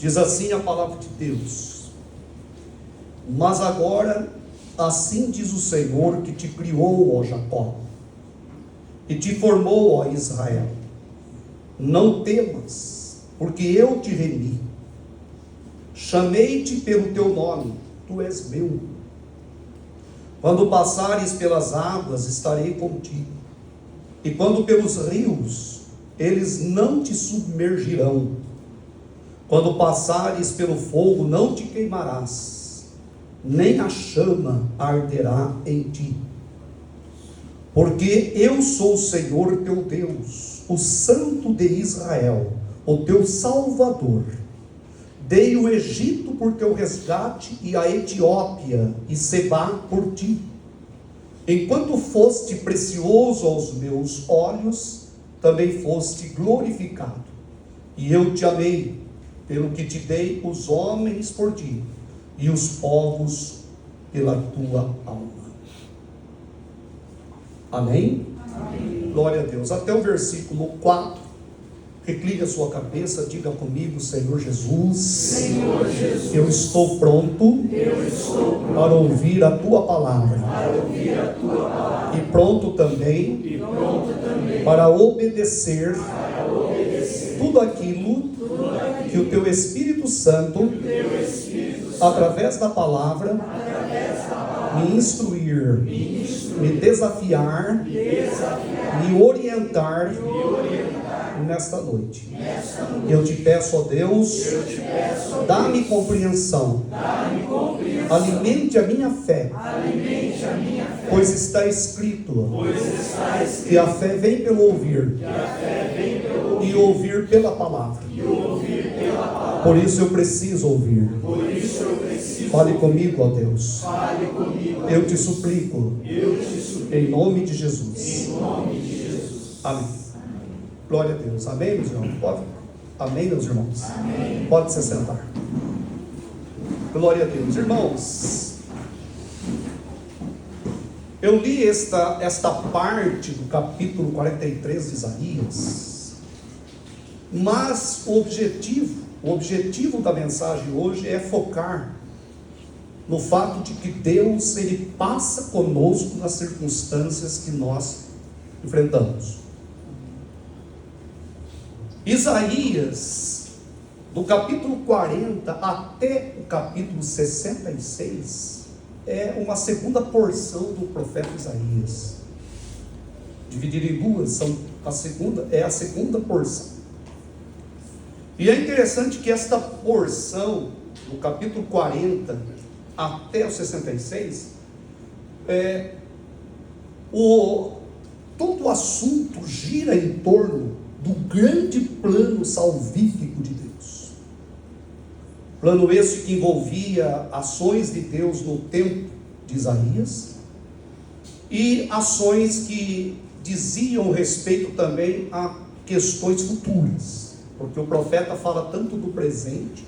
Diz assim a palavra de Deus: mas agora, assim diz o Senhor que te criou, ó Jacó, e te formou, ó Israel: não temas, porque eu te remi. Chamei-te pelo teu nome, tu és meu. Quando passares pelas águas, estarei contigo, e quando pelos rios, eles não te submergirão. Quando passares pelo fogo, não te queimarás, nem a chama arderá em ti. Porque eu sou o Senhor teu Deus, o Santo de Israel, o teu Salvador. Dei o Egito por teu resgate, e a Etiópia e Sebá por ti. Enquanto foste precioso aos meus olhos, também foste glorificado. E eu te amei, pelo que te dei os homens por ti, e os povos pela tua alma. Amém? Amém. Glória a Deus. Até o versículo 4. Recline a sua cabeça, diga comigo: Senhor Jesus, Senhor Jesus, eu estou pronto para ouvir a tua palavra, e pronto também para obedecer tudo aquilo que o teu Espírito Santo, através da palavra, me instruir, me desafiar, me orientar nesta noite. Eu te peço, ó Deus, dá-me compreensão, alimente a minha fé, pois está escrito que a fé vem pelo ouvir, e ouvir pela palavra. Por isso eu preciso ouvir. Fale comigo, ó Deus. Eu te suplico, em nome de Jesus. Amém. Glória a Deus. Amém, meus irmãos? Pode? Amém, meus irmãos? Amém. Pode se sentar. Glória a Deus. Irmãos, eu li esta parte do capítulo 43 de Isaías, mas o objetivo da mensagem hoje é focar no fato de que Deus, Ele passa conosco nas circunstâncias que nós enfrentamos. Isaías, do capítulo 40 até o capítulo 66, é uma segunda porção do profeta Isaías, dividida em duas. A segunda porção. E é interessante que esta porção, do capítulo 40 até o 66, todo o assunto gira em torno do grande plano salvífico de Deus. Plano esse que envolvia ações de Deus no tempo de Isaías, e ações que diziam respeito também a questões futuras, porque o profeta fala tanto do presente,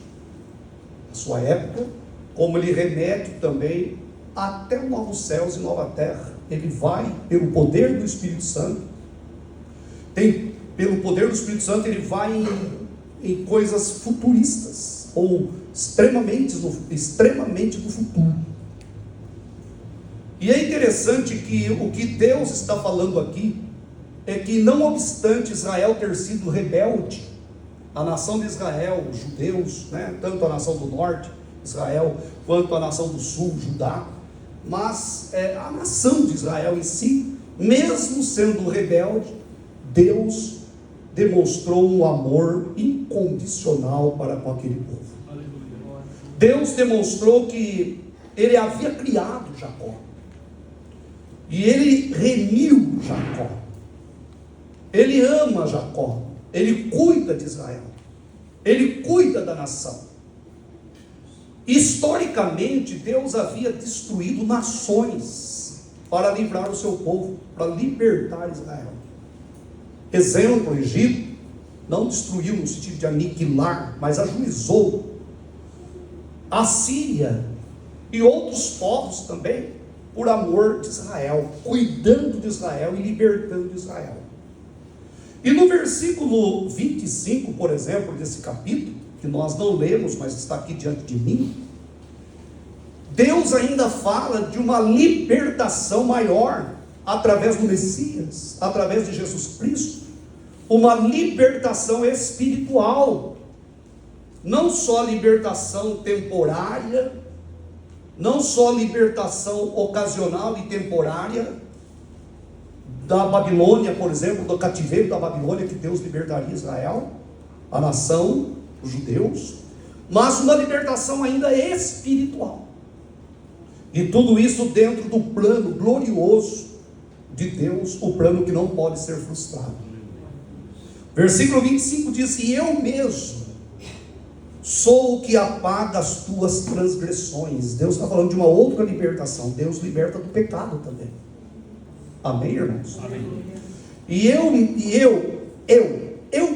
da sua época, como ele remete também até novos céus e nova terra. Ele vai, pelo poder do Espírito Santo, ele vai em coisas futuristas, ou extremamente do futuro. E é interessante que o que Deus está falando aqui é que, não obstante Israel ter sido rebelde, a nação de Israel, os judeus, tanto a nação do norte, Israel, quanto a nação do sul, Judá, mas a nação de Israel em si, mesmo sendo rebelde, Deus demonstrou um amor incondicional para com aquele povo. Deus demonstrou que Ele havia criado Jacó, e Ele remiu Jacó. Ele ama Jacó, Ele cuida de Israel, Ele cuida da nação. Historicamente, Deus havia destruído nações para livrar o seu povo, para libertar Israel. Exemplo, o Egito não destruiu no sentido de aniquilar, mas ajuizou. A Síria e outros povos também, por amor de Israel, cuidando de Israel e libertando Israel. E no versículo 25, por exemplo, desse capítulo, que nós não lemos, mas está aqui diante de mim, Deus ainda fala de uma libertação maior, através do Messias, através de Jesus Cristo, uma libertação espiritual, não só libertação temporária, não só libertação ocasional e temporária, da Babilônia, por exemplo, do cativeiro da Babilônia, que Deus libertaria Israel, a nação, os judeus, mas uma libertação ainda espiritual, e tudo isso dentro do plano glorioso de Deus, o plano que não pode ser frustrado. Versículo 25 diz: e eu mesmo sou o que apaga as tuas transgressões. Deus está falando de uma outra libertação. Deus liberta do pecado também. Amém, irmãos? Amém. E eu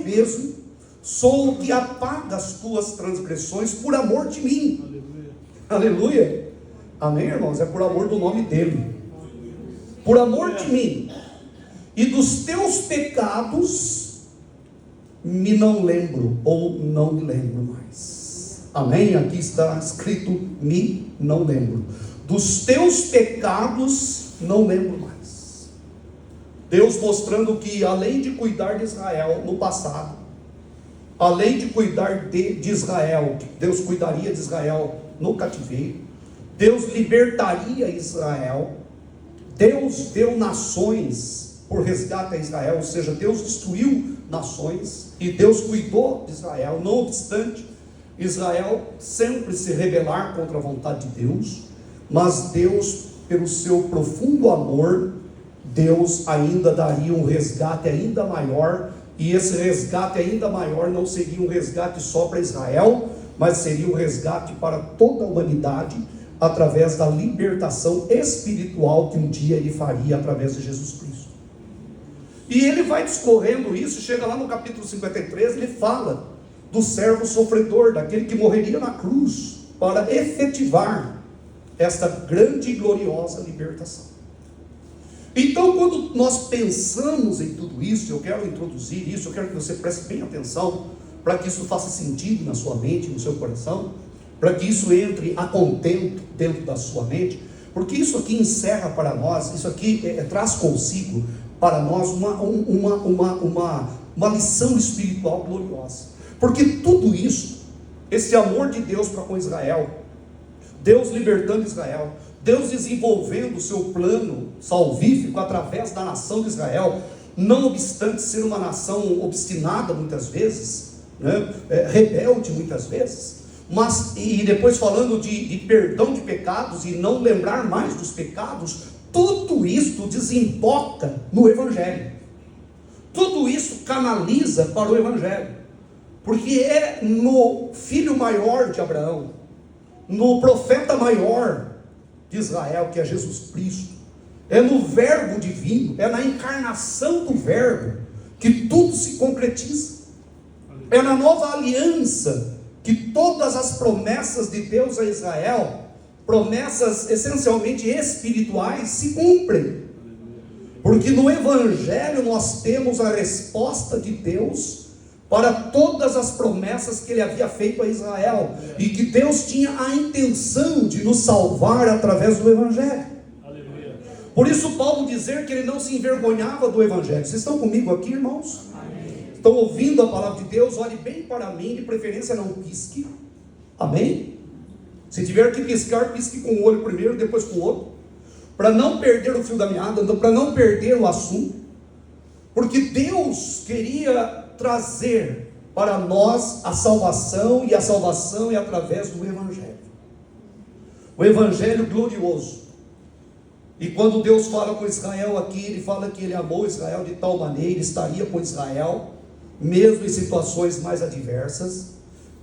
mesmo sou o que apaga as tuas transgressões por amor de mim. Aleluia. Aleluia. Amém, irmãos? É por amor do nome dele. Por amor de mim. E dos teus pecados me não lembro, ou não me lembro mais. Amém? Aqui está escrito: me não lembro. Dos teus pecados não lembro mais. Deus mostrando que, além de cuidar de Israel no passado, além de cuidar de Israel, Deus cuidaria de Israel no cativeiro, Deus libertaria Israel, Deus deu nações por resgate a Israel, ou seja, Deus destruiu nações, e Deus cuidou de Israel. Não obstante Israel sempre se rebelar contra a vontade de Deus, mas Deus, pelo seu profundo amor, Deus ainda daria um resgate ainda maior, e esse resgate ainda maior não seria um resgate só para Israel, mas seria um resgate para toda a humanidade, através da libertação espiritual que um dia ele faria através de Jesus Cristo. E ele vai discorrendo isso, chega lá no capítulo 53, ele fala do servo sofredor, daquele que morreria na cruz, para efetivar esta grande e gloriosa libertação. Então, quando nós pensamos em tudo isso, eu quero introduzir isso, eu quero que você preste bem atenção, para que isso faça sentido na sua mente, no seu coração, para que isso entre a contento dentro da sua mente, porque isso aqui encerra para nós, isso aqui traz consigo para nós uma lição espiritual gloriosa. Porque tudo isso, esse amor de Deus para com Israel, Deus libertando Israel, Deus desenvolvendo o seu plano salvífico através da nação de Israel, não obstante ser uma nação obstinada muitas vezes, né, rebelde muitas vezes, mas, e depois falando de perdão de pecados e não lembrar mais dos pecados, tudo isso desemboca no Evangelho, tudo isso canaliza para o Evangelho, porque é no filho maior de Abraão, no profeta maior de Israel, que é Jesus Cristo, é no verbo divino, é na encarnação do verbo que tudo se concretiza, é na nova aliança que todas as promessas de Deus a Israel, promessas essencialmente espirituais, se cumprem, porque no Evangelho nós temos a resposta de Deus para todas as promessas que ele havia feito a Israel, e que Deus tinha a intenção de nos salvar através do Evangelho. Aleluia. Por isso Paulo dizer que ele não se envergonhava do Evangelho. Vocês estão comigo aqui, irmãos? Amém. Estão ouvindo a palavra de Deus? Olhe bem para mim, de preferência não pisque. Amém? Se tiver que piscar, pisque com um olho primeiro, depois com o outro, para não perder o fio da meada, para não perder o assunto, porque Deus queria trazer para nós a salvação, e a salvação é através do Evangelho, o Evangelho glorioso. E quando Deus fala com Israel aqui, ele fala que ele amou Israel de tal maneira, estaria com Israel, mesmo em situações mais adversas.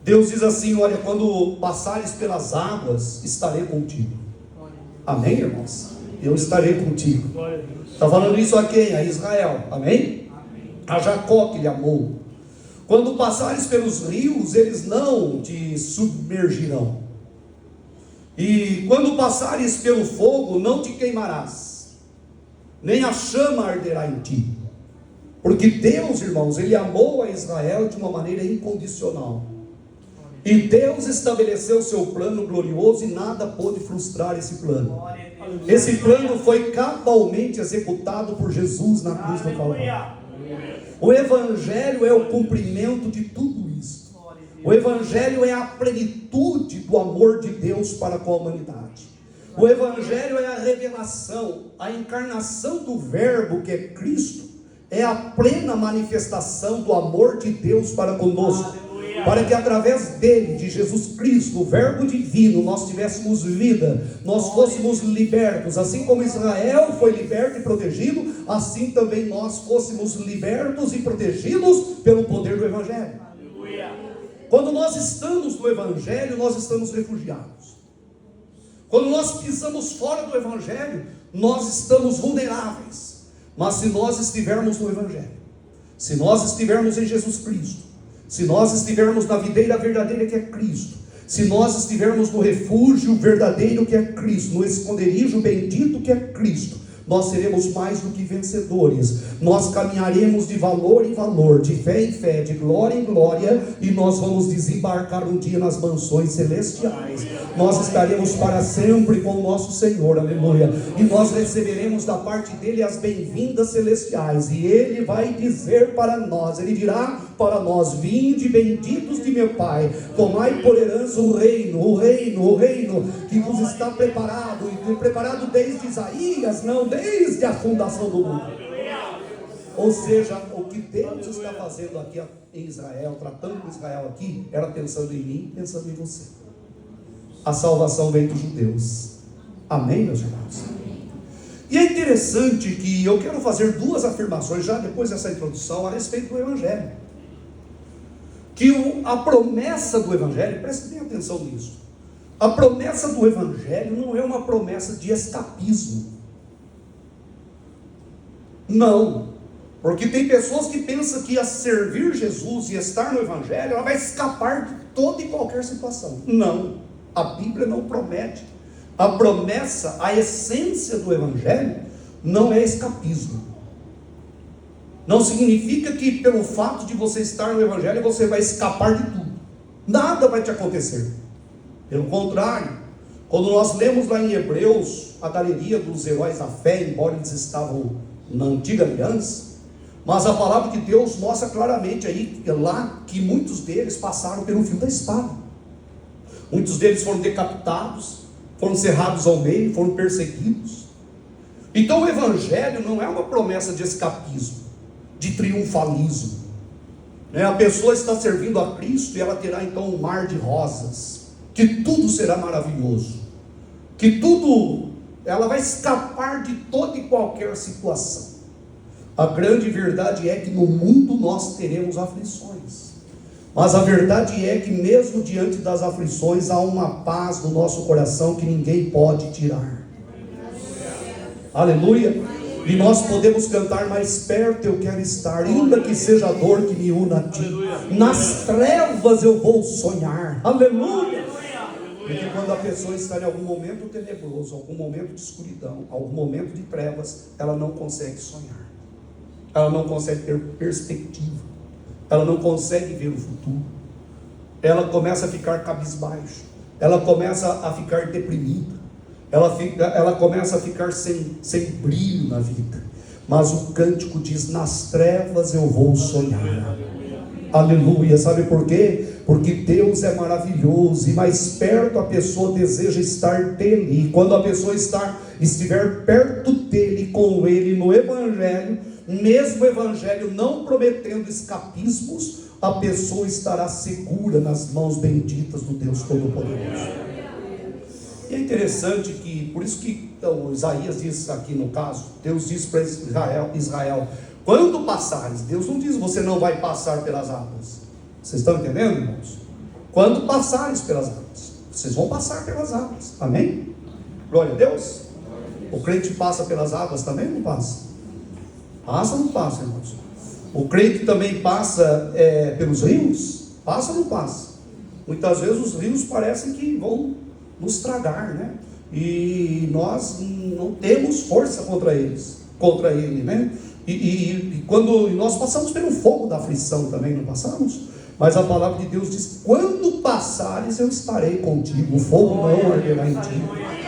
Deus diz assim: olha, quando passares pelas águas, estarei contigo. Amém, irmãos? Eu estarei contigo. Está falando isso a quem? A Israel. Amém? A Jacó que ele amou. Quando passares pelos rios, eles não te submergirão. E quando passares pelo fogo, não te queimarás, nem a chama arderá em ti. Porque Deus, irmãos, ele amou a Israel de uma maneira incondicional. E Deus estabeleceu o seu plano glorioso e nada pôde frustrar esse plano. Esse plano foi cabalmente executado por Jesus na cruz do Calvário. O Evangelho é o cumprimento de tudo isso. O Evangelho é a plenitude do amor de Deus para com a humanidade. O Evangelho é a revelação, a encarnação do Verbo que é Cristo, é a plena manifestação do amor de Deus para conosco. Para que através dele, de Jesus Cristo, o Verbo divino, nós tivéssemos vida, nós fôssemos libertos, assim como Israel foi liberto e protegido, assim também nós fôssemos libertos e protegidos pelo poder do Evangelho. Quando nós estamos no Evangelho, nós estamos refugiados. Quando nós pisamos fora do Evangelho, nós estamos vulneráveis. Mas se nós estivermos no Evangelho, se nós estivermos em Jesus Cristo, se nós estivermos na videira verdadeira que é Cristo, se nós estivermos no refúgio verdadeiro que é Cristo, no esconderijo bendito que é Cristo, nós seremos mais do que vencedores. Nós caminharemos de valor em valor, de fé em fé, de glória em glória, e nós vamos desembarcar um dia nas mansões celestiais. Nós estaremos para sempre com o nosso Senhor, aleluia, e nós receberemos da parte dele as bem-vindas celestiais, e ele vai dizer para nós, ele dirá para nós: vinde benditos de meu Pai, tomai por herança o reino que vos está preparado, e preparado desde Isaías, não desde a fundação do mundo. Ou seja, o que Deus está fazendo aqui em Israel, tratando com Israel aqui, era pensando em mim, pensando em você. A salvação vem dos judeus. Amém, meus irmãos? E é interessante que eu quero fazer duas afirmações já depois dessa introdução a respeito do Evangelho. Que a promessa do Evangelho, preste bem atenção nisso, a promessa do Evangelho não é uma promessa de escapismo. Não, porque tem pessoas que pensam que a servir Jesus e estar no Evangelho, ela vai escapar de toda e qualquer situação. Não, a Bíblia não promete. A promessa, a essência do Evangelho não é escapismo. Não significa que pelo fato de você estar no Evangelho você vai escapar de tudo. Nada vai te acontecer. Pelo contrário, quando nós lemos lá em Hebreus a galeria dos heróis da fé, embora eles estavam na antiga aliança, mas a palavra de Deus mostra claramente aí lá que muitos deles passaram pelo fio da espada. Muitos deles foram decapitados, foram cerrados ao meio, foram perseguidos. Então o Evangelho não é uma promessa de escapismo, de triunfalismo. A pessoa está servindo a Cristo e ela terá então um mar de rosas, que tudo será maravilhoso, que tudo, ela vai escapar de toda e qualquer situação. A grande verdade é que no mundo nós teremos aflições, mas a verdade é que mesmo diante das aflições há uma paz no nosso coração que ninguém pode tirar. Aleluia. E nós podemos cantar: mais perto eu quero estar, ainda que seja a dor que me una a ti. Nas trevas eu vou sonhar. Aleluia. Porque quando a pessoa está em algum momento tenebroso, algum momento de escuridão, algum momento de trevas, ela não consegue sonhar. Ela não consegue ter perspectiva. Ela não consegue ver o futuro. Ela começa a ficar cabisbaixo. Ela começa a ficar deprimida. Ela começa a ficar sem brilho na vida. Mas o cântico diz: nas trevas eu vou sonhar. Aleluia. Sabe por quê? Porque Deus é maravilhoso, e mais perto a pessoa deseja estar dele. E quando a pessoa estiver perto dele, com ele no Evangelho, mesmo o Evangelho não prometendo escapismos, a pessoa estará segura nas mãos benditas do Deus Todo-Poderoso. E é interessante que, por isso que então, Isaías diz aqui no caso, Deus diz para Israel: quando passares, Deus não diz você não vai passar pelas águas. Vocês estão entendendo, irmãos? Quando passares pelas águas, vocês vão passar pelas águas. Amém? Glória a Deus. O crente passa pelas águas também ou não passa? Passa ou não passa, irmãos? O crente também passa pelos rios? Passa ou não passa? Muitas vezes os rios parecem que vão nos tragar, né? E nós não temos força contra ele, né? E quando nós passamos pelo fogo da aflição também, não passamos? Mas a palavra de Deus diz: quando passares, eu estarei contigo, o fogo não arderá em ti,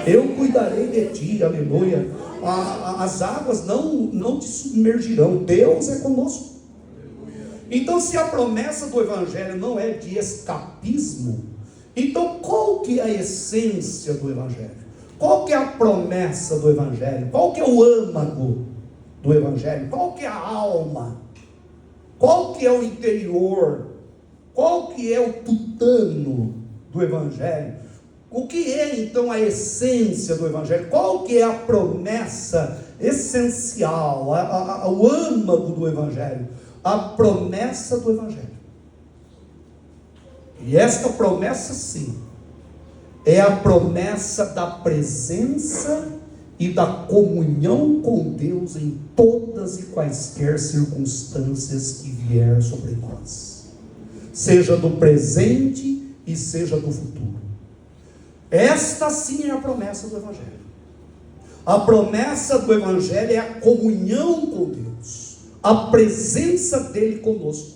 eu cuidarei de ti, aleluia. As águas não te submergirão, Deus é conosco. Então, se a promessa do Evangelho não é de escapismo, então qual que é a essência do Evangelho? Qual que é a promessa do Evangelho? Qual que é o âmago do Evangelho? Qual que é a alma? Qual que é o interior? Qual que é o tutano do Evangelho? O que é então a essência do Evangelho? Qual que é a promessa essencial, o âmago do Evangelho? A promessa do Evangelho. E esta promessa, sim, é a promessa da presença e da comunhão com Deus em todas e quaisquer circunstâncias que vier sobre nós, seja do presente e seja do futuro. Esta sim é a promessa do Evangelho. A promessa do Evangelho é a comunhão com Deus, a presença dele conosco.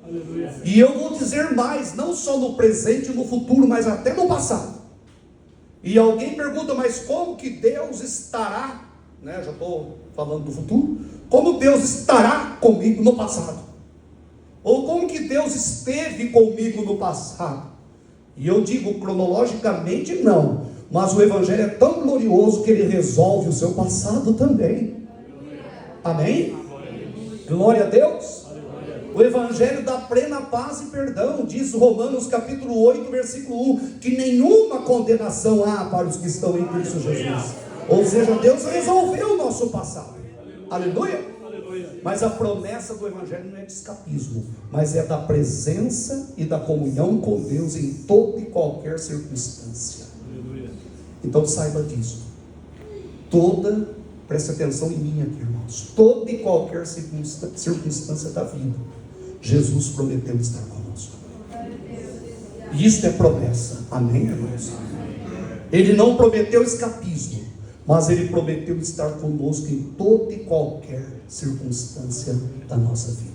Aleluia. E eu vou dizer mais, não só no presente e no futuro, mas até no passado. E alguém pergunta: mas como que Deus estará, já estou falando do futuro, como Deus estará comigo no passado? Ou como que Deus esteve comigo no passado? E eu digo, cronologicamente não, mas o Evangelho é tão glorioso que ele resolve o seu passado também. Amém? Glória a Deus. O Evangelho dá plena paz e perdão. Diz Romanos capítulo 8, versículo 1, que nenhuma condenação há para os que estão em Cristo Jesus. Ou seja, Deus resolveu o nosso passado. Aleluia. Mas a promessa do Evangelho não é de escapismo, mas é da presença e da comunhão com Deus em toda e qualquer circunstância. Então saiba disso. Preste atenção em mim aqui, irmãos. Toda e qualquer circunstância da vida, Jesus prometeu estar conosco. E isso é promessa. Amém, irmãos? Ele não prometeu escapismo, mas ele prometeu estar conosco em toda e qualquer circunstância da nossa vida.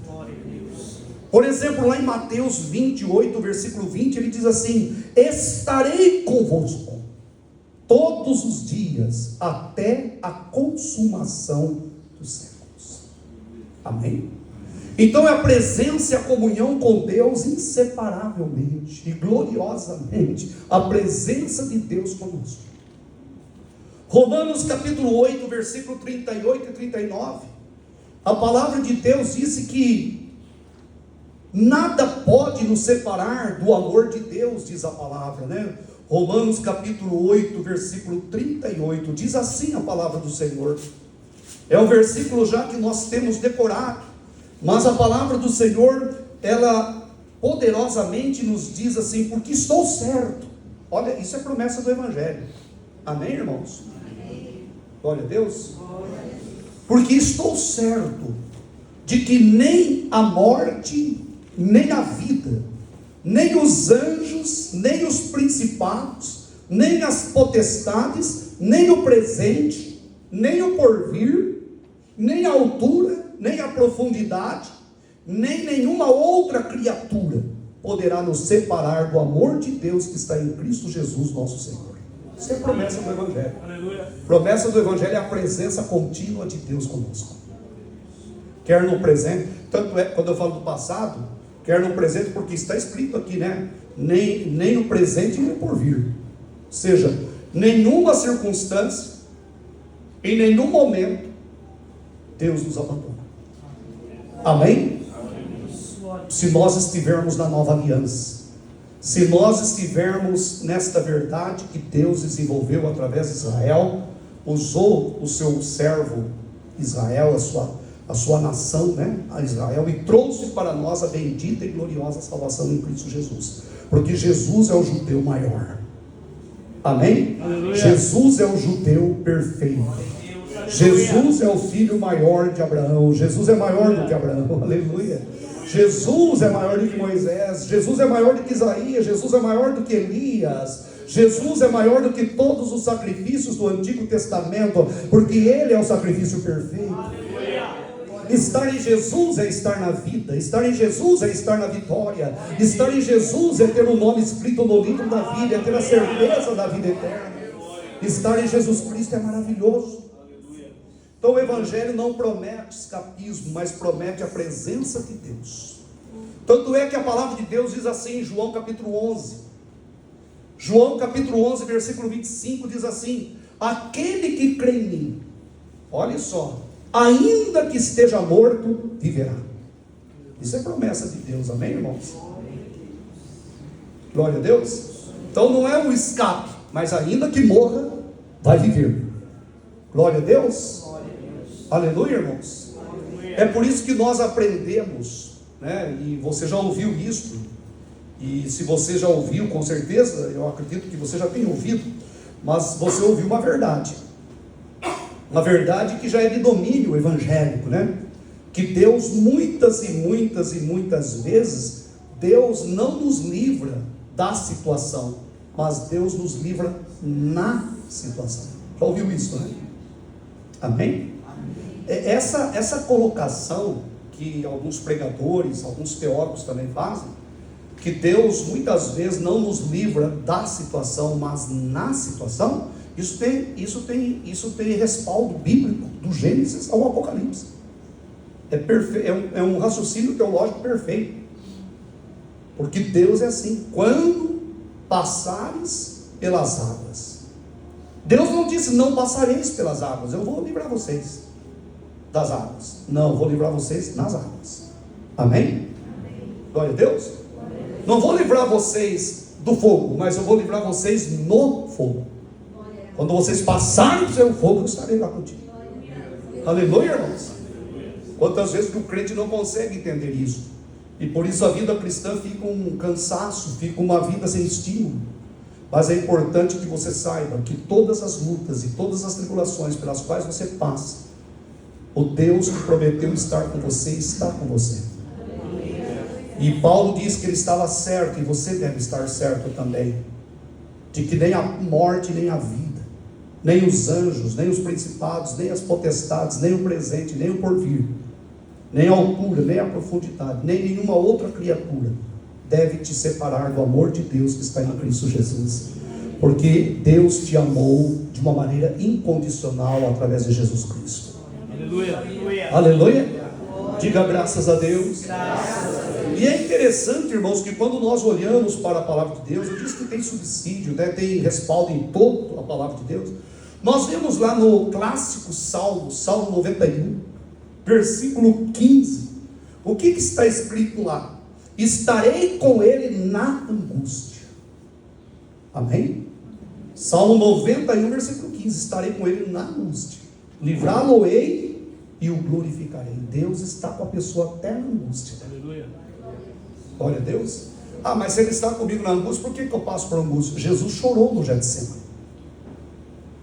Por exemplo, lá em Mateus 28, versículo 20, ele diz assim: estarei convosco todos os dias, até a consumação dos séculos. Amém? Então é a presença e a comunhão com Deus inseparavelmente e gloriosamente, a presença de Deus conosco. Romanos capítulo 8, versículo 38 e 39, a palavra de Deus disse que nada pode nos separar do amor de Deus, diz a palavra, Romanos capítulo 8, versículo 38, diz assim a palavra do Senhor. É um versículo já que nós temos decorado, mas a palavra do Senhor, ela poderosamente nos diz assim: porque estou certo. Olha, isso é promessa do Evangelho. Amém, irmãos? Amém. Glória a Deus. Porque estou certo de que nem a morte, nem a vida, nem os anjos, nem os principados, nem as potestades, nem o presente, nem o porvir, nem a altura, nem a profundidade, nem nenhuma outra criatura poderá nos separar do amor de Deus que está em Cristo Jesus nosso Senhor. Isso é a promessa do Evangelho. Aleluia. Promessa do Evangelho é a presença contínua de Deus conosco. Quer no presente, tanto é quando eu falo do passado, quer no presente, porque está escrito aqui, nem no presente nem por vir. Ou seja, nenhuma circunstância, em nenhum momento, Deus nos abandona. Amém? Se nós estivermos na nova aliança, se nós estivermos nesta verdade que Deus desenvolveu através de Israel, usou o seu servo Israel, a sua nação, a Israel, e trouxe para nós a bendita e gloriosa salvação em Cristo Jesus, porque Jesus é o judeu maior. Amém? Aleluia. Jesus é o judeu perfeito. Jesus é o filho maior de Abraão. Jesus é maior do que Abraão. Aleluia. Jesus é maior do que Moisés. Jesus é maior do que Isaías. Jesus é maior do que Elias. Jesus é maior do que todos os sacrifícios do Antigo Testamento, porque Ele é o sacrifício perfeito. Estar em Jesus é estar na vida. Estar em Jesus é estar na vitória. Estar em Jesus é ter o nome escrito no livro da vida, é ter a certeza da vida eterna. Estar em Jesus Cristo é maravilhoso. Então o Evangelho não promete escapismo, mas promete a presença de Deus. Tanto é que a palavra de Deus diz assim em João capítulo 11. João capítulo 11, versículo 25 diz assim: aquele que crê em mim, olha só, ainda que esteja morto, viverá. Isso é promessa de Deus, amém, irmãos? Glória a Deus. Então não é um escape, mas ainda que morra, vai viver. Glória a Deus. Aleluia, irmãos. É por isso que nós aprendemos, né? E você já ouviu isso. E se você já ouviu, com certeza, eu acredito que você já tem ouvido, mas você ouviu uma verdade que já é de domínio evangélico, né? Que Deus muitas vezes, Deus não nos livra da situação, mas Deus nos livra na situação. Já ouviu isso, né? Amém? Essa colocação que alguns pregadores, alguns teólogos também fazem, que Deus muitas vezes não nos livra da situação, mas na situação, isso tem respaldo bíblico, do Gênesis ao Apocalipse. É um raciocínio teológico perfeito, porque Deus é assim: quando passares pelas águas. Deus não disse: não passareis pelas águas, eu vou livrar vocês das águas. Não, eu vou livrar vocês nas águas. Amém? Glória a Deus. Não vou livrar vocês do fogo, mas eu vou livrar vocês no fogo. Quando vocês passarem pelo fogo, eu estarei lá contigo. Aleluia, irmãos. Quantas vezes que o crente não consegue entender isso, e por isso a vida cristã fica um cansaço, fica uma vida sem estímulo. Mas é importante que você saiba que todas as lutas e todas as tribulações pelas quais você passa, o Deus que prometeu estar com você está com você. E Paulo diz que ele estava certo, e você deve estar certo também, de que nem a morte, nem a vida, nem os anjos, nem os principados, nem as potestades, nem o presente, nem o porvir, nem a altura, nem a profundidade, nem nenhuma outra criatura deve te separar do amor de Deus que está em Cristo Jesus. Porque Deus te amou de uma maneira incondicional através de Jesus Cristo. Aleluia. Aleluia. Diga graças a Deus. E é interessante, irmãos, que quando nós olhamos para a palavra de Deus, eu disse que tem subsídio, né? Tem respaldo em toda a palavra de Deus. Nós vemos lá no clássico Salmo 91, versículo 15, o que está escrito lá? Estarei com ele na angústia. Amém? Salmo 91, versículo 15, estarei com ele na angústia, livrá-lo-ei e o glorificarei. Deus está com a pessoa até na angústia. Aleluia. Glória a Deus. Ah, mas se ele está comigo na angústia, por que eu passo por angústia? Jesus chorou no Getsemane.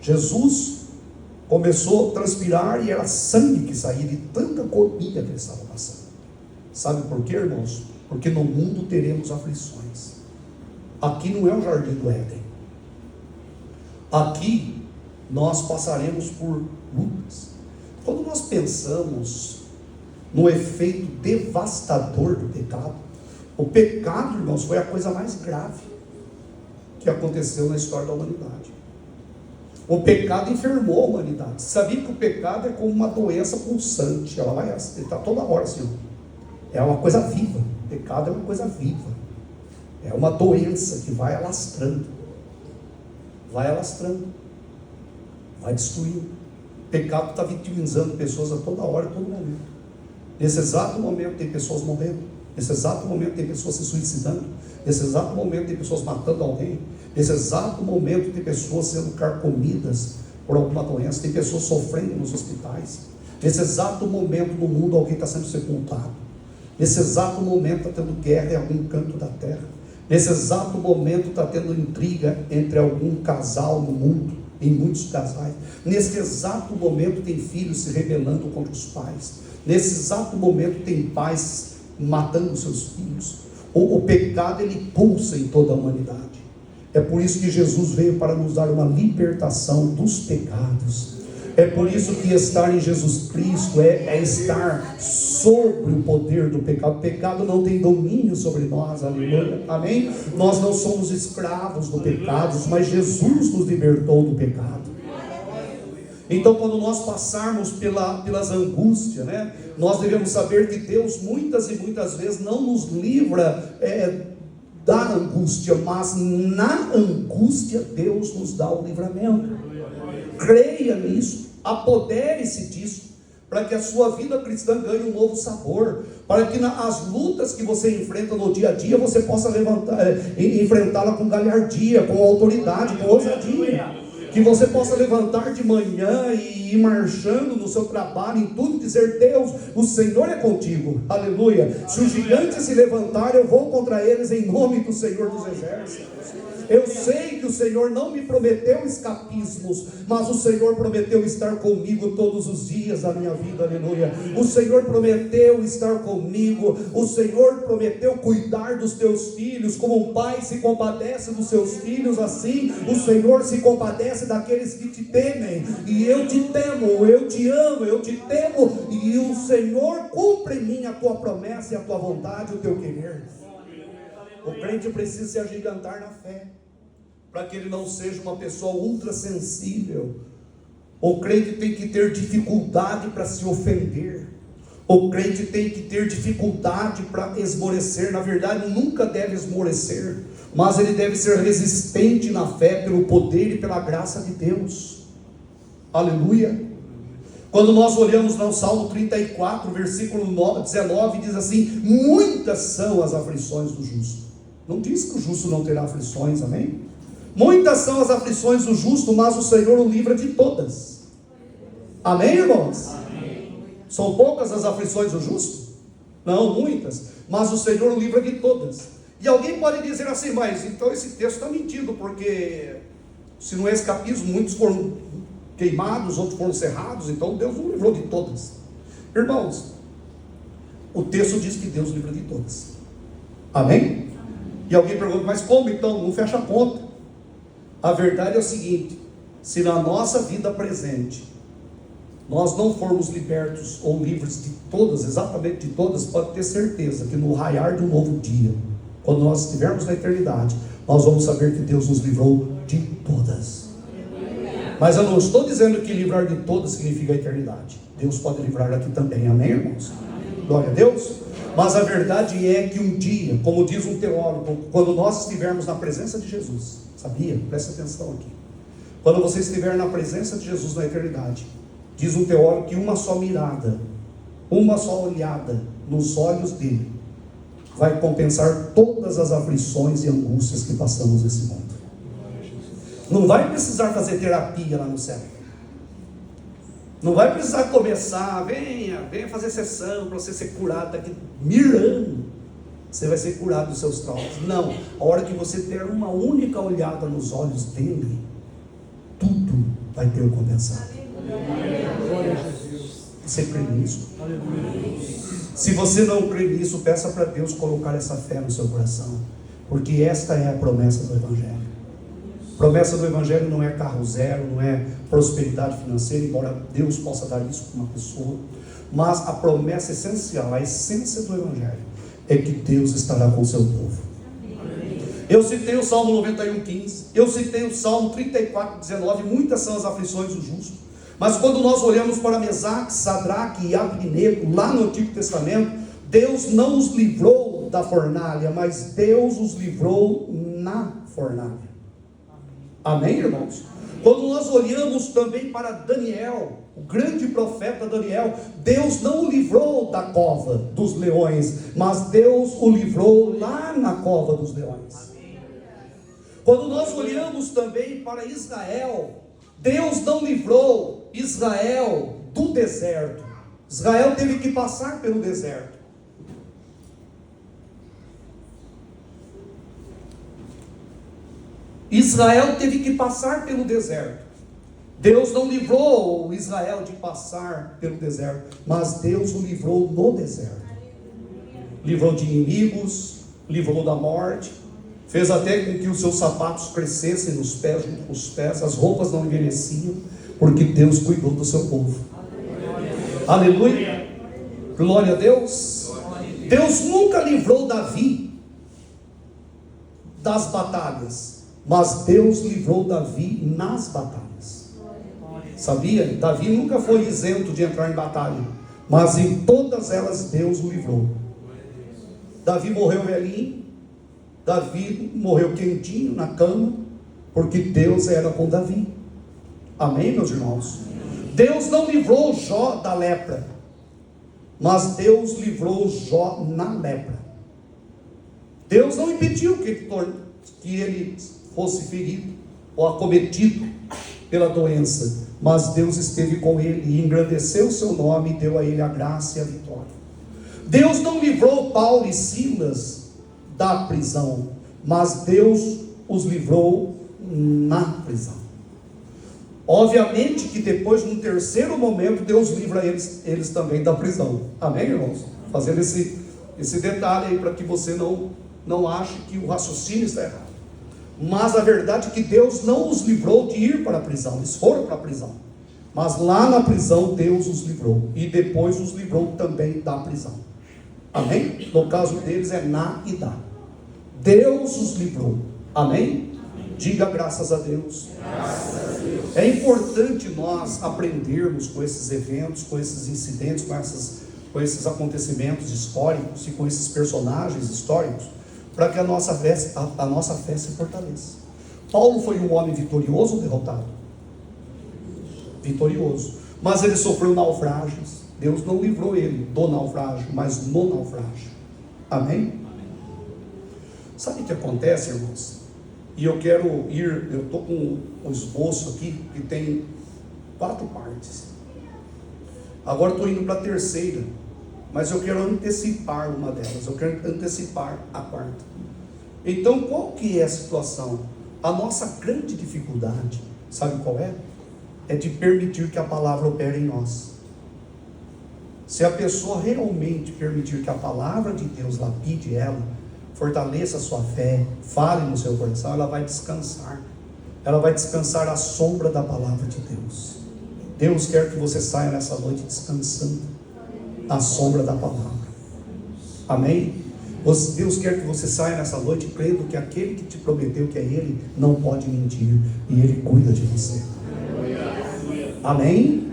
Jesus começou a transpirar e era sangue que saía de tanta agonia que ele estava passando. Sabe por quê, irmãos? Porque no mundo teremos aflições. Aqui não é o jardim do Éden. Aqui nós passaremos por lutas. Quando nós pensamos no efeito devastador do pecado, o pecado, irmãos, foi a coisa mais grave que aconteceu na história da humanidade. O pecado enfermou a humanidade. Sabia que o pecado é como uma doença pulsante, ela vai estar toda hora assim, é uma coisa viva. O pecado é uma coisa viva, é uma doença que vai alastrando, vai destruindo. O pecado está vitimizando pessoas a toda hora, a todo momento. Nesse exato momento tem pessoas morrendo, nesse exato momento tem pessoas se suicidando, nesse exato momento tem pessoas matando alguém, nesse exato momento tem pessoas sendo carcomidas por alguma doença, tem pessoas sofrendo nos hospitais, nesse exato momento no mundo alguém está sendo sepultado, nesse exato momento está tendo guerra em algum canto da terra, nesse exato momento está tendo intriga entre algum casal no mundo, em muitos casais, nesse exato momento tem filhos se rebelando contra os pais, nesse exato momento tem pais matando seus filhos. O pecado, ele pulsa em toda a humanidade. É por isso que Jesus veio para nos dar uma libertação dos pecados. É por isso que estar em Jesus Cristo é estar sobre o poder do pecado. O pecado não tem domínio sobre nós, aleluia, amém? Nós não somos escravos do pecado, mas Jesus nos libertou do pecado. Então, quando nós passarmos pelas angústias, né, nós devemos saber que Deus muitas e muitas vezes não nos livra da angústia, mas na angústia Deus nos dá o livramento. Creia nisso, apodere-se disso, para que a sua vida cristã ganhe um novo sabor, para que as lutas que você enfrenta no dia a dia, você possa enfrentá-la com galhardia, com autoridade, com ousadia. Que você possa levantar de manhã e ir marchando no seu trabalho, em tudo, dizer: Deus, o Senhor é contigo, aleluia. Se os gigantes se levantarem, eu vou contra eles em nome do Senhor dos Exércitos. Eu sei que o Senhor não me prometeu escapismos, mas o Senhor prometeu estar comigo todos os dias da minha vida, aleluia. O Senhor prometeu estar comigo, o Senhor prometeu cuidar dos teus filhos, como um pai se compadece dos seus filhos, assim o Senhor se compadece daqueles que te temem. E eu te temo, eu te amo, eu te temo, e o Senhor cumpre em mim a tua promessa e a tua vontade, o teu querer. O crente precisa se agigantar na fé, para que ele não seja uma pessoa ultra sensível. O crente tem que ter dificuldade para se ofender. O crente tem que ter dificuldade para esmorecer. Na verdade, nunca deve esmorecer, mas ele deve ser resistente na fé, pelo poder e pela graça de Deus. Aleluia. Quando nós olhamos no Salmo 34, versículo 19, diz assim: muitas são as aflições do justo. Não diz que o justo não terá aflições, amém? Muitas são as aflições do justo, mas o Senhor o livra de todas. Amém, irmãos? Amém. São poucas as aflições do justo? Não, muitas. Mas o Senhor o livra de todas. E alguém pode dizer assim: mas então esse texto está mentindo, porque se não é escapismo, muitos foram queimados, outros foram cerrados, então Deus o livrou de todas. Irmãos, o texto diz que Deus livra de todas. Amém? E alguém pergunta: mas como então? Não fecha a conta. A verdade é o seguinte: se na nossa vida presente nós não formos libertos ou livres de todas, exatamente de todas, pode ter certeza que no raiar de um novo dia, quando nós estivermos na eternidade, nós vamos saber que Deus nos livrou de todas. Mas eu não estou dizendo que livrar de todas significa a eternidade. Deus pode livrar aqui também, amém, irmãos? Glória a Deus. Mas a verdade é que um dia, como diz um teólogo, quando nós estivermos na presença de Jesus, sabia? Presta atenção aqui. Quando você estiver na presença de Jesus na eternidade, diz um teólogo que uma só mirada, uma só olhada nos olhos dele vai compensar todas as aflições e angústias que passamos nesse mundo. Não vai precisar fazer terapia lá no céu. Não vai precisar começar, venha fazer sessão para você ser curado daqui 1000 anos. Você vai ser curado dos seus traumas. Não, a hora que você der uma única olhada nos olhos dele, tudo vai ter compensado. Você crê nisso? Se você não crê nisso, peça para Deus colocar essa fé no seu coração, porque esta é a promessa do Evangelho. A promessa do Evangelho não é carro zero, não é prosperidade financeira, embora Deus possa dar isso para uma pessoa, mas a promessa essencial, a essência do Evangelho é que Deus estará com o seu povo. Eu citei o Salmo 91:15, eu citei o Salmo 34:19, muitas são as aflições do justo, mas quando nós olhamos para Mesaque, Sadraque e Abednego, lá no Antigo Testamento, Deus não os livrou da fornalha, mas Deus os livrou na fornalha. Amém, irmãos? Quando nós olhamos também para Daniel, o grande profeta Daniel, Deus não o livrou da cova dos leões, mas Deus o livrou lá na cova dos leões. Quando nós olhamos também para Israel, Deus não livrou Israel do deserto. Israel teve que passar pelo deserto. Israel teve que passar pelo deserto. Deus não livrou Israel de passar pelo deserto, mas Deus o livrou no deserto. Livrou de inimigos, livrou da morte, fez até com que os seus sapatos crescessem nos pés, junto com os pés, as roupas não envelheciam, porque Deus cuidou do seu povo. Aleluia. Glória a Deus. Deus nunca livrou Davi das batalhas, mas Deus livrou Davi nas batalhas. Sabia? Davi nunca foi isento de entrar em batalha, mas em todas elas Deus o livrou. Davi morreu velhinho, Davi morreu quentinho na cama, porque Deus era com Davi. Amém, meus irmãos? Deus não livrou Jó da lepra, mas Deus livrou Jó na lepra. Deus não impediu que ele fosse ferido ou acometido pela doença, mas Deus esteve com ele e engrandeceu o seu nome e deu a ele a graça e a vitória. Deus não livrou Paulo e Silas da prisão, mas Deus os livrou na prisão. Obviamente que depois, num terceiro momento, Deus livra eles também da prisão. Amém, irmãos? Fazendo esse detalhe aí, para que você não ache que o raciocínio está errado. Mas a verdade é que Deus não os livrou de ir para a prisão. Eles foram para a prisão, mas lá na prisão Deus os livrou, e depois os livrou também da prisão. Amém? No caso deles é na e da. Deus os livrou. Amém? Diga graças a Deus. Graças a Deus. É importante nós aprendermos com esses eventos, com esses incidentes, com esses acontecimentos históricos e com esses personagens históricos, para que a nossa fé se fortaleça. Paulo foi um homem vitorioso ou derrotado? Vitorioso. Mas ele sofreu naufrágios. Deus não livrou ele do naufrágio, mas no naufrágio. Amém? Sabe o que acontece, irmãos? E eu estou com um esboço aqui que tem 4 partes. Agora estou indo para a terceira, mas eu quero antecipar uma delas. Eu quero antecipar a 4ª. Então, qual que é a situação? A nossa grande dificuldade, sabe qual é? É de permitir que a palavra opere em nós. Se a pessoa realmente permitir que a palavra de Deus lapide ela, fortaleça a sua fé, fale no seu coração, ela vai descansar. Ela vai descansar à sombra da palavra de Deus. Deus quer que você saia nessa noite descansando à sombra da palavra. Amém? Deus quer que você saia nessa noite crendo que aquele que te prometeu que é Ele, não pode mentir, e Ele cuida de você. Amém?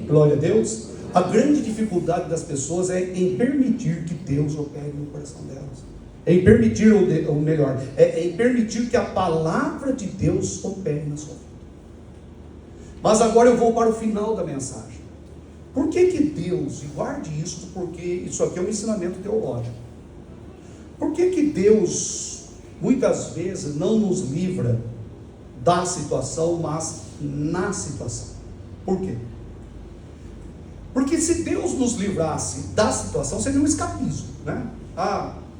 Glória a Deus. A grande dificuldade das pessoas é em permitir que Deus opere no coração delas. Em permitir, ou melhor, em permitir que a palavra de Deus opere na sua vida. Mas agora eu vou para o final da mensagem. Por que Deus, e guarde isso, porque isso aqui é um ensinamento teológico. Por que Deus, muitas vezes, não nos livra da situação, mas na situação? Por quê? Porque se Deus nos livrasse da situação, seria um escapismo, né?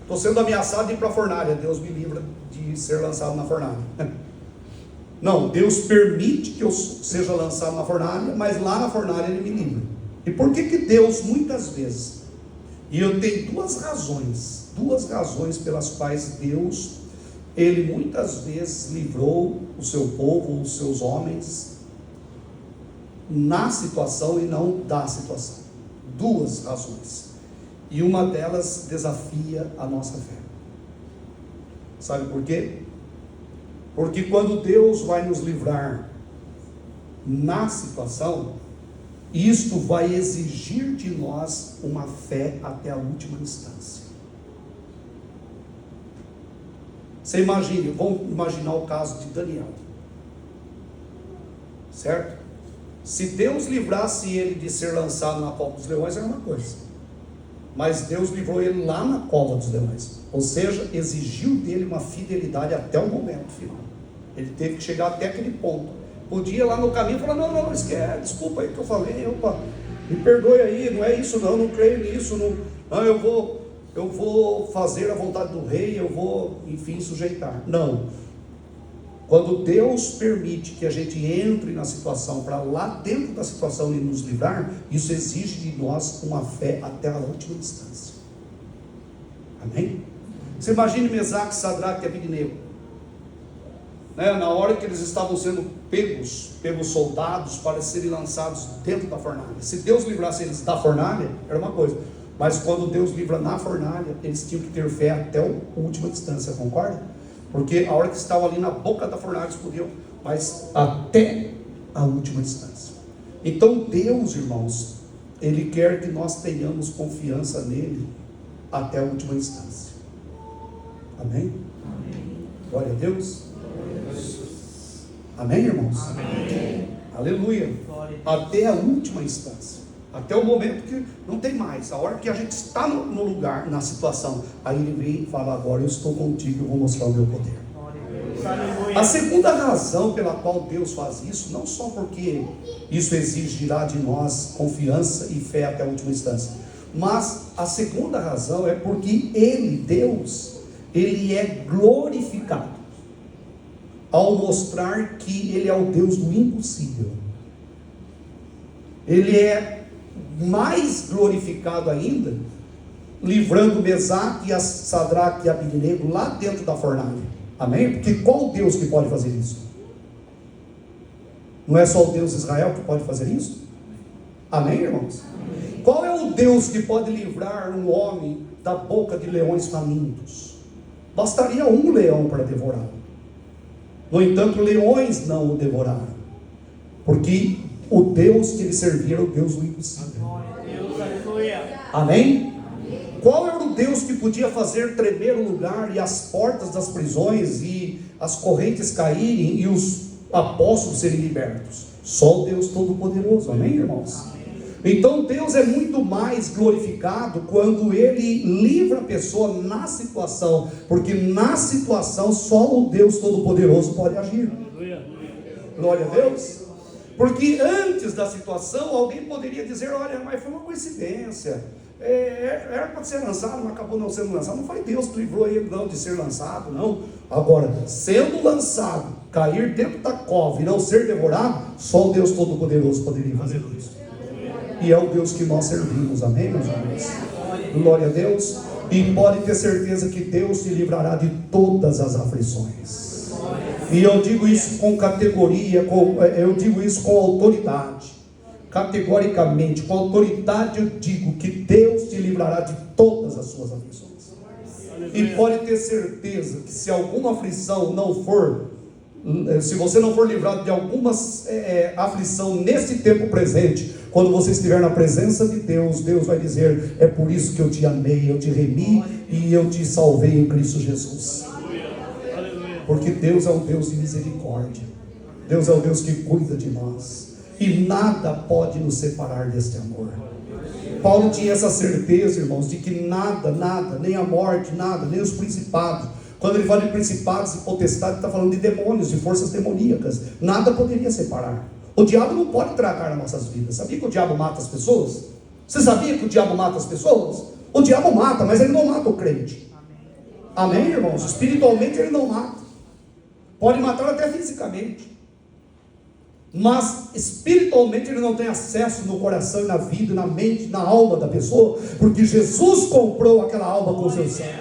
Estou sendo ameaçado de ir para a fornalha, Deus me livra de ser lançado na fornalha. Não, Deus permite que eu seja lançado na fornalha, mas lá na fornalha Ele me livra. E por que Deus, muitas vezes, e eu tenho duas razões pelas quais Deus, Ele muitas vezes livrou o seu povo, os seus homens, na situação e não da situação. 2 razões. E uma delas desafia a nossa fé. Sabe por quê? Porque quando Deus vai nos livrar na situação, isto vai exigir de nós uma fé até a última instância. Você imagine, vamos imaginar o caso de Daniel. Certo? Se Deus livrasse ele de ser lançado na cova dos leões, era uma coisa. Mas Deus livrou ele lá na cova dos leões. Ou seja, exigiu dele uma fidelidade até o momento final. Ele teve que chegar até aquele ponto. Podia lá no caminho falar, não, esquece, desculpa aí que eu falei, me perdoe aí, não é isso não creio nisso, não, eu vou fazer a vontade do rei, eu vou, enfim, sujeitar. Não. Quando Deus permite que a gente entre na situação, para lá dentro da situação e nos livrar, isso exige de nós uma fé até a última instância. Amém? Você imagine Mesaque, Sadraque e Abednego. né, na hora que eles estavam sendo pegos pelos soldados para serem lançados dentro da fornalha. Se Deus livrasse eles da fornalha, era uma coisa, mas quando Deus livra na fornalha, eles tinham que ter fé até a última distância, concorda? Porque a hora que estavam ali na boca da fornalha, eles podiam, mas até a última distância. Então Deus, irmãos, Ele quer que nós tenhamos confiança nele até a última instância. Amém? Amém. Glória a Deus. Amém, irmãos? Amém. Aleluia. Até a última instância. Até o momento que não tem mais. A hora que a gente está no lugar, na situação, aí ele vem e fala: agora eu estou contigo, eu vou mostrar o meu poder. A segunda razão pela qual Deus faz isso, não só porque isso exigirá de nós confiança e fé até a última instância, mas a segunda razão é porque Ele, Deus, Ele é glorificado ao mostrar que Ele é o Deus do impossível. Ele é mais glorificado ainda, livrando Mesaque, Sadraque e Abednego lá dentro da fornalha. Amém? Porque qual Deus que pode fazer isso? Não é só o Deus de Israel que pode fazer isso? Amém, irmãos? Amém. Qual é o Deus que pode livrar um homem da boca de leões famintos? Bastaria um leão para devorá-lo. No entanto, leões não o devoraram, porque o Deus que ele servia era o Deus do impossível. Amém? Qual era o Deus que podia fazer tremer o lugar e as portas das prisões e as correntes caírem e os apóstolos serem libertos? Só o Deus Todo-Poderoso. Amém, irmãos? Então Deus é muito mais glorificado quando Ele livra a pessoa na situação, porque na situação só o Deus Todo-Poderoso pode agir. Glória a Deus. Porque antes da situação alguém poderia dizer: olha, mas foi uma coincidência, era para ser lançado, mas acabou não sendo lançado. Não foi Deus que livrou ele não de ser lançado, não. Agora, sendo lançado, cair dentro da cova e não ser devorado, só o Deus Todo-Poderoso poderia fazer isso. E é o Deus que nós servimos. Amém, meus irmãos? Glória a Deus. E pode ter certeza que Deus te livrará de todas as aflições. E eu digo isso com categoria, eu digo isso com autoridade. Categoricamente, com autoridade eu digo que Deus te livrará de todas as suas aflições. E pode ter certeza que se alguma aflição não for, se você não for livrado de alguma aflição nesse tempo presente, quando você estiver na presença de Deus, Deus vai dizer: é por isso que eu te amei, eu te remi e eu te salvei em Cristo Jesus. Porque Deus é um Deus de misericórdia. Deus é o Deus que cuida de nós. E nada pode nos separar deste amor. Paulo tinha essa certeza, irmãos, de que nada, nem a morte, nada, nem os principados. Quando ele fala de principados e potestades, ele está falando de demônios, de forças demoníacas. Nada poderia separar. O diabo não pode tragar as nossas vidas. Sabia que o diabo mata as pessoas? Você sabia que o diabo mata as pessoas? O diabo mata, mas ele não mata o crente. Amém, irmãos? Espiritualmente ele não mata. Pode matar até fisicamente, mas espiritualmente ele não tem acesso no coração, na vida, na mente, na alma da pessoa, porque Jesus comprou aquela alma com seu sangue.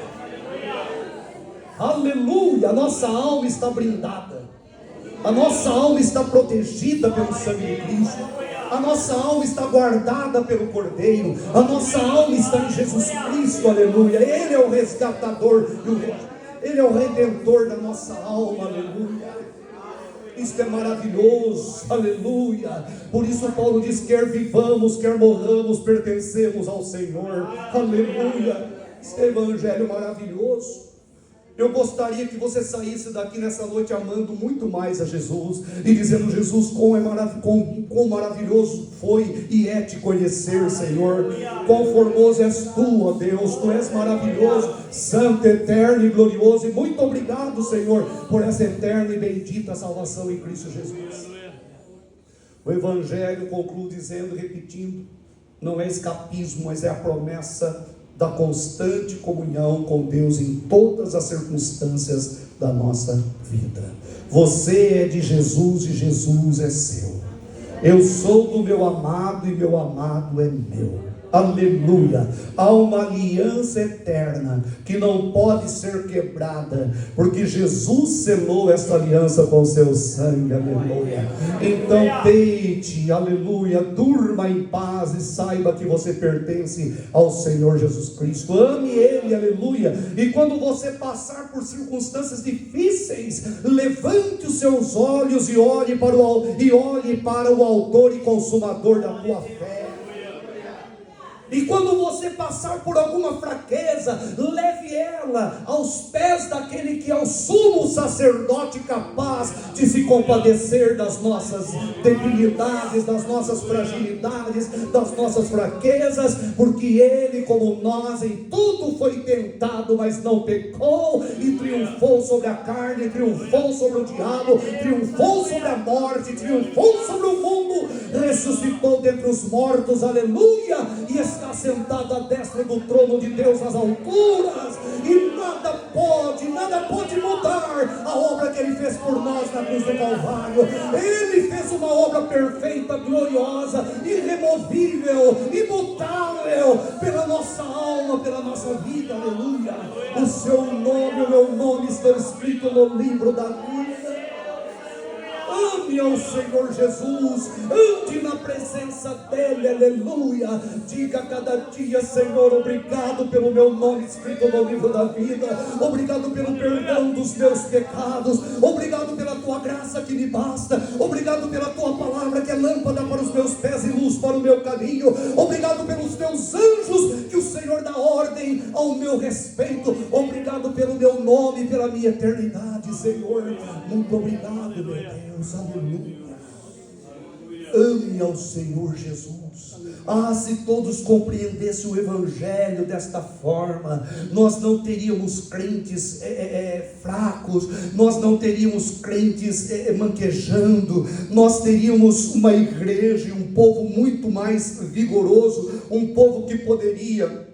Aleluia! A nossa alma está blindada, a nossa alma está protegida pelo sangue de Cristo, a nossa alma está guardada pelo Cordeiro, a nossa alma está em Jesus Cristo. Aleluia! Ele é o resgatador e o Ele é o redentor da nossa alma, aleluia. Isto é maravilhoso, aleluia. Por isso Paulo diz: quer vivamos, quer morramos, pertencemos ao Senhor, aleluia. Este é evangelho maravilhoso. Eu gostaria que você saísse daqui nessa noite amando muito mais a Jesus e dizendo: Jesus, quão maravilhoso foi e é te conhecer, Senhor. Quão formoso és tu, ó Deus. Tu és maravilhoso, santo, eterno e glorioso. E muito obrigado, Senhor, por essa eterna e bendita salvação em Cristo Jesus. O Evangelho conclui dizendo, repetindo: não é escapismo, mas é a promessa da constante comunhão com Deus em todas as circunstâncias da nossa vida. Você é de Jesus e Jesus é seu. Eu sou do meu amado e meu amado é meu. Aleluia. Há uma aliança eterna que não pode ser quebrada, porque Jesus selou esta aliança com o seu sangue. Aleluia. Então deite, aleluia, durma em paz e saiba que você pertence ao Senhor Jesus Cristo. Ame Ele, aleluia. E quando você passar por circunstâncias difíceis, levante os seus olhos e olhe para o autor e consumador da tua fé. E quando você passar por alguma fraqueza, leve ela aos pés daquele que é o sumo sacerdote, capaz de se compadecer das nossas debilidades, das nossas fragilidades, das nossas fraquezas, porque ele, como nós, em tudo foi tentado, mas não pecou, e triunfou sobre a carne, triunfou sobre o diabo, triunfou sobre a morte, triunfou sobre o mundo, ressuscitou dentre os mortos, aleluia, e está sentado à destra do trono de Deus nas alturas, e nada pode mudar a obra que Ele fez por nós na cruz do Calvário. Ele fez uma obra perfeita, gloriosa, irremovível, imutável, pela nossa alma, pela nossa vida, aleluia. O seu nome, o meu nome estão escritos no livro da vida. Ame ao Senhor Jesus, ande na presença dEle, aleluia. Diga a cada dia: Senhor, obrigado pelo meu nome escrito no livro da vida, obrigado pelo perdão dos meus pecados, obrigado pela tua graça que me basta, obrigado pela tua palavra que é lâmpada para os meus pés e luz para o meu caminho, obrigado pelos teus anjos que o Senhor dá ordem ao meu respeito, obrigado pelo meu nome, pela minha eternidade, Senhor. Muito obrigado, meu Deus, aleluia. Ame ao Senhor Jesus. Se todos compreendessem o Evangelho desta forma, nós não teríamos crentes fracos, nós não teríamos crentes manquejando, nós teríamos uma igreja e um povo muito mais vigoroso, um povo que poderia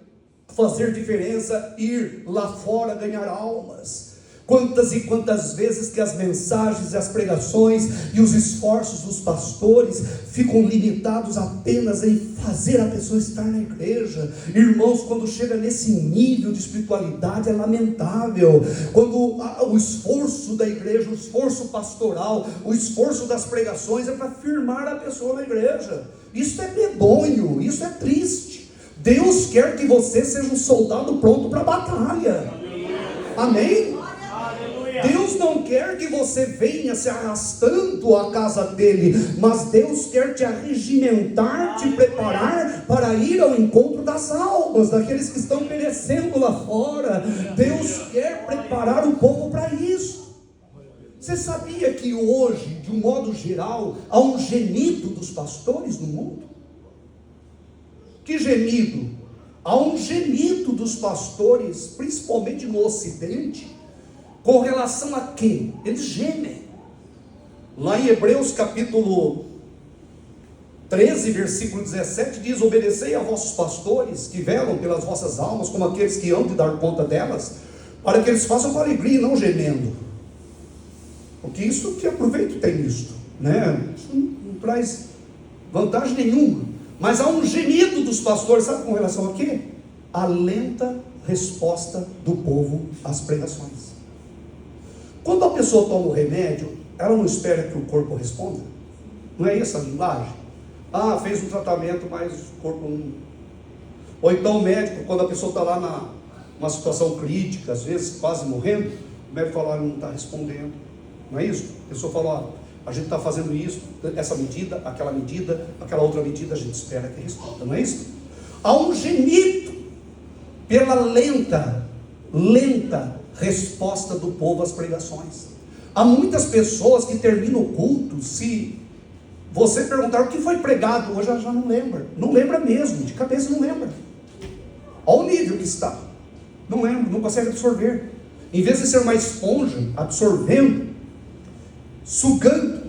fazer diferença, ir lá fora ganhar almas. Quantas e quantas vezes que as mensagens, as pregações e os esforços dos pastores ficam limitados apenas em fazer a pessoa estar na igreja. Irmãos, quando chega nesse nível de espiritualidade é lamentável. Quando o esforço da igreja, o esforço pastoral, o esforço das pregações é para firmar a pessoa na igreja. Isso é medonho, isso é triste. Deus quer que você seja um soldado pronto para a batalha. Amém? Deus não quer que você venha se arrastando à casa dele, mas Deus quer te arregimentar, te preparar para ir ao encontro das almas, daqueles que estão perecendo lá fora. Deus quer preparar o povo para isso. Você sabia que hoje, de um modo geral, há um gemido dos pastores no mundo? Que gemido? Há um gemido dos pastores, principalmente no Ocidente, com relação a quê? Eles gemem. Lá em Hebreus capítulo 13, versículo 17, diz: obedecei a vossos pastores, que velam pelas vossas almas, como aqueles que hão de dar conta delas, para que eles façam com alegria e não gemendo. Porque isso, que aproveito tem isto, né? Isso não traz vantagem nenhuma. Mas há um gemido dos pastores, sabe com relação a quê? A lenta resposta do povo às pregações. Quando a pessoa toma o remédio, ela não espera que o corpo responda? Não é essa a linguagem? Fez um tratamento, mas o corpo não... Ou então o médico, quando a pessoa está lá numa situação crítica, às vezes quase morrendo, o médico fala: não está respondendo. Não é isso? A pessoa fala: a gente está fazendo isso, essa medida, aquela outra medida, a gente espera que responda. Não é isso? Há um gemido pela lenta resposta do povo às pregações. Há muitas pessoas que terminam o culto, se você perguntar o que foi pregado hoje, ela já não lembra mesmo, de cabeça não lembra. Olha o nível que está, não lembra, não consegue absorver. Em vez de ser uma esponja, absorvendo, sugando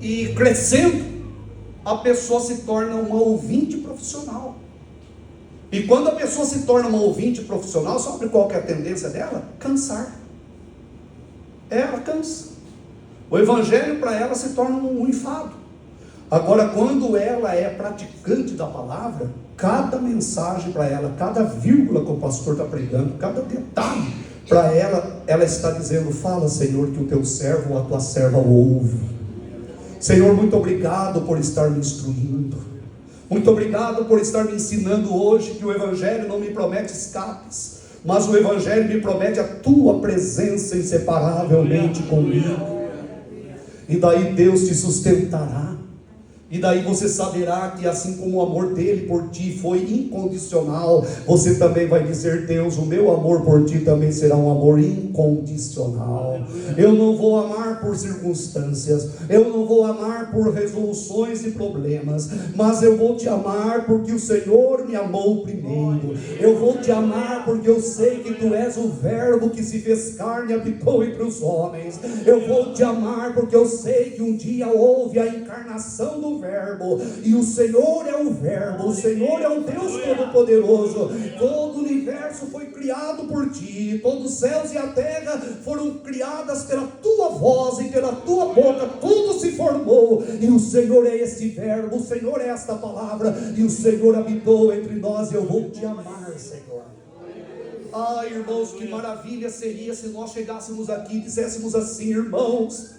e crescendo, a pessoa se torna uma ouvinte profissional. E quando a pessoa se torna uma ouvinte profissional, sabe qual que é a tendência dela? Cansar. Ela cansa. O evangelho para ela se torna um enfado. Agora, quando ela é praticante da palavra, cada mensagem para ela, cada vírgula que o pastor está pregando, cada detalhe para ela, ela está dizendo: fala, Senhor, que o teu servo ou a tua serva ouve. Senhor, muito obrigado por estar me instruindo. Muito obrigado por estar me ensinando hoje que o Evangelho não me promete escapes, mas o Evangelho me promete a tua presença inseparavelmente comigo. E daí Deus te sustentará. E daí você saberá que assim como o amor dele por ti foi incondicional, você também vai dizer: Deus, o meu amor por ti também será um amor incondicional. Eu não vou amar por circunstâncias, eu não vou amar por resoluções e problemas, mas eu vou te amar porque o Senhor me amou primeiro. Eu vou te amar porque eu sei que tu és o verbo que se fez carne e habitou entre os homens. Eu vou te amar porque eu sei que um dia houve a encarnação do Verbo, e o Senhor é o Verbo, o Senhor é o Deus Todo-Poderoso. Todo o universo foi criado por ti, todos os céus e a terra foram criadas pela tua voz e pela tua boca, tudo se formou, e o Senhor é esse Verbo, o Senhor é esta palavra, e o Senhor habitou entre nós. E eu vou te amar, Senhor. Ai, irmãos, que maravilha seria se nós chegássemos aqui e disséssemos assim: irmãos,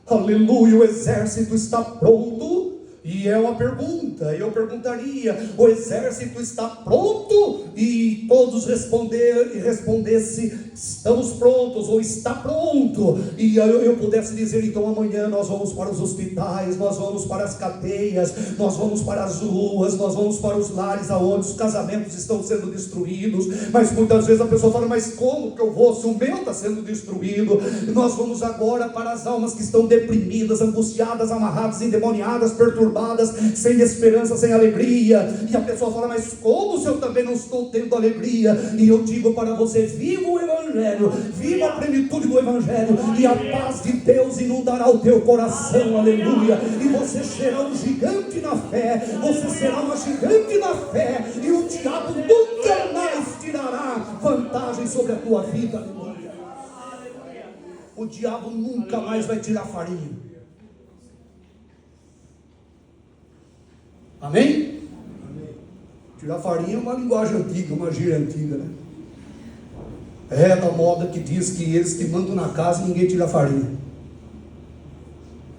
aleluia, o exército está pronto. E é uma pergunta, eu perguntaria: o exército está pronto? E todos respondessem: estamos prontos, ou está pronto. E eu pudesse dizer: então amanhã nós vamos para os hospitais, nós vamos para as cadeias, nós vamos para as ruas, nós vamos para os lares aonde os casamentos estão sendo destruídos. Mas muitas vezes a pessoa fala: mas como que eu vou, se o meu está sendo destruído? Nós vamos agora para as almas que estão deprimidas, angustiadas, amarradas, endemoniadas, perturbadas, sem esperança, sem alegria. E a pessoa fala: mas como se eu também não estou tendo alegria? E eu digo para você: viva o Evangelho, viva a plenitude do Evangelho, e a paz de Deus inundará o teu coração, aleluia. E você será um gigante na fé, você será uma gigante na fé, e o diabo nunca mais tirará vantagem sobre a tua vida, aleluia. O diabo nunca mais vai tirar farinha. Amém? Amém? Tirar farinha é uma linguagem antiga, uma gíria antiga, né? É da moda que diz que eles que mandam na casa ninguém tira farinha.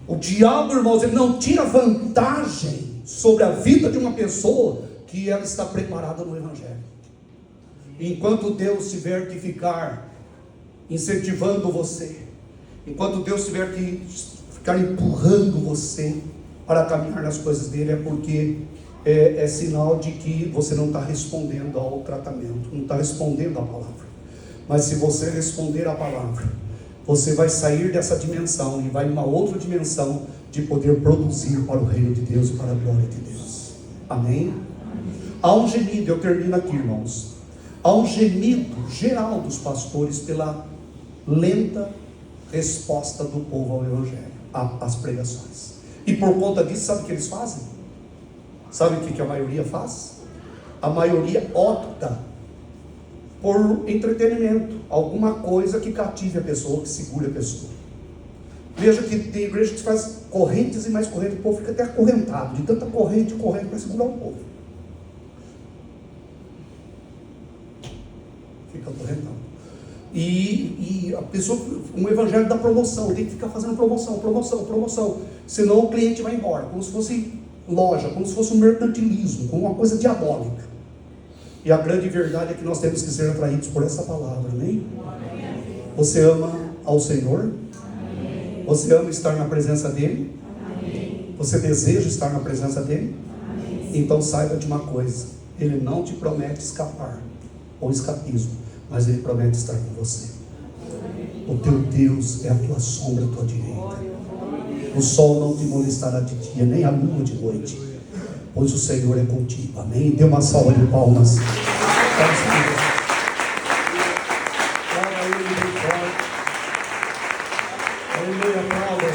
O diabo, irmãos, ele não tira vantagem sobre a vida de uma pessoa que ela está preparada no Evangelho. Enquanto Deus tiver que ficar incentivando você, enquanto Deus tiver que ficar empurrando você para caminhar nas coisas dele, é porque é sinal de que você não está respondendo ao tratamento, não está respondendo à palavra. Mas se você responder à palavra, você vai sair dessa dimensão e vai em uma outra dimensão de poder produzir para o reino de Deus e para a glória de Deus. Amém? Há um gemido, eu termino aqui, irmãos. Há um gemido geral dos pastores pela lenta resposta do povo ao Evangelho, às pregações. E por conta disso, sabe o que eles fazem? Sabe o que a maioria faz? A maioria opta por entretenimento, alguma coisa que cative a pessoa, que segure a pessoa. Veja que tem igreja que faz correntes e mais correntes, o povo fica até acorrentado, de tanta corrente para segurar o povo. Fica acorrentado. E a pessoa, um evangelho da promoção, tem que ficar fazendo promoção, senão o cliente vai embora, como se fosse loja, como se fosse um mercantilismo, como uma coisa diabólica. E a grande verdade é que nós temos que ser atraídos por essa palavra, amém? Você ama ao Senhor? Amém. Você ama estar na presença dEle? Amém. Você deseja estar na presença dEle? Amém. Então saiba de uma coisa: Ele não te promete escapar ou escapismo, mas Ele promete estar com você. Amém. O teu Deus é a tua sombra, a tua direita. O sol não te molestará de dia, nem a lua de noite, pois o Senhor é contigo. Amém? Dê uma salva de palmas.